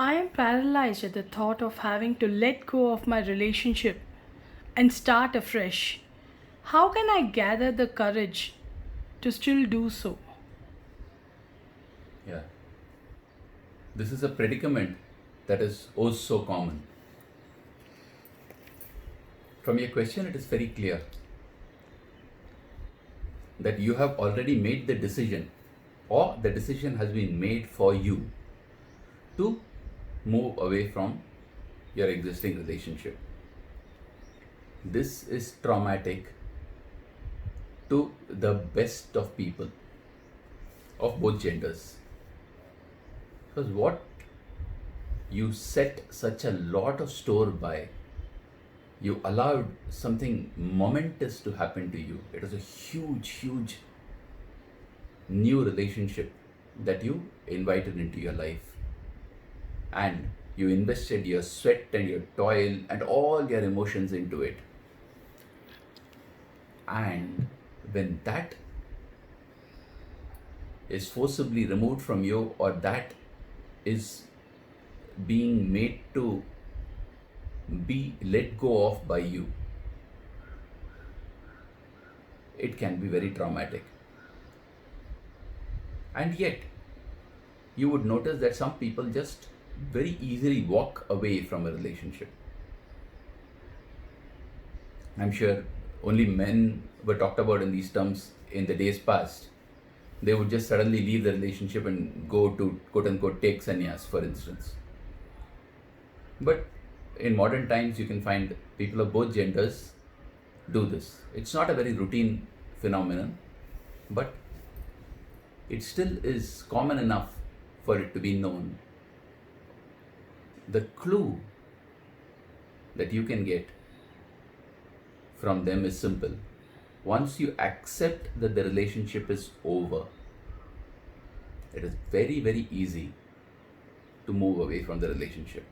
I am paralyzed at the thought of having to let go of my relationship and start afresh. How can I gather the courage to still do so? Yeah, this is a predicament that is oh so common. From your question, it is very clear that you have already made the decision, or the decision has been made for you to move away from your existing relationship. This is traumatic to the best of people of both genders. Because what you set such a lot of store by, you allowed something momentous to happen to you. It was a huge, huge new relationship that you invited into your life. And you invested your sweat and your toil and all your emotions into it. And when that is forcibly removed from you, or that is being made to be let go of by you, it can be very traumatic. And yet, you would notice that some people just very easily walk away from a relationship. I'm sure only men were talked about in these terms in the days past. They would just suddenly leave the relationship and go to quote unquote take sannyas, for instance. But in modern times, you can find people of both genders do this. It's not a very routine phenomenon, but it still is common enough for it to be known. The clue that you can get from them is simple. Once you accept that the relationship is over, it is very, very easy to move away from the relationship.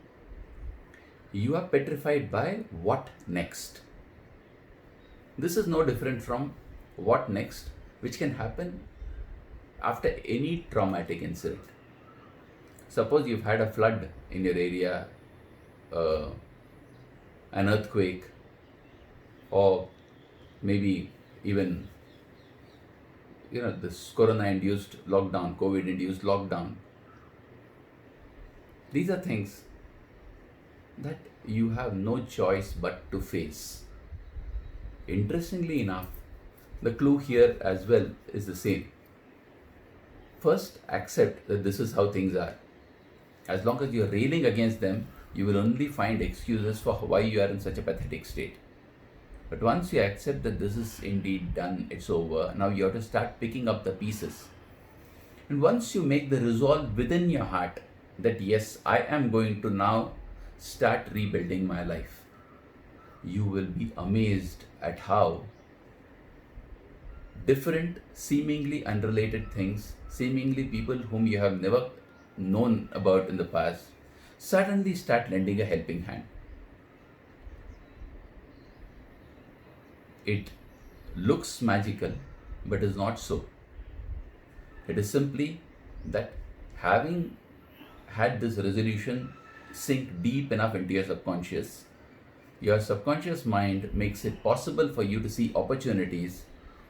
You are petrified by what next. This is no different from what next, which can happen after any traumatic incident. Suppose you've had a flood in your area, uh, an earthquake, or maybe even this corona-induced lockdown, COVID-induced lockdown. These are things that you have no choice but to face. Interestingly enough, the clue here as well is the same. First, accept that this is how things are. As long as you're railing against them, you will only find excuses for why you are in such a pathetic state. But once you accept that this is indeed done, it's over, now you have to start picking up the pieces. And once you make the resolve within your heart that yes, I am going to now start rebuilding my life, you will be amazed at how different, seemingly unrelated things, seemingly people whom you have never known about in the past, suddenly start lending a helping hand. It looks magical, but is not so. It is simply that having had this resolution sink deep enough into your subconscious mind makes it possible for you to see opportunities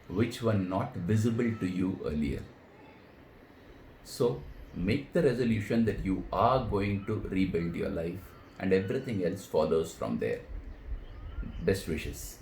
which were not visible to you earlier. So, make the resolution that you are going to rebuild your life, and everything else follows from there. Best wishes.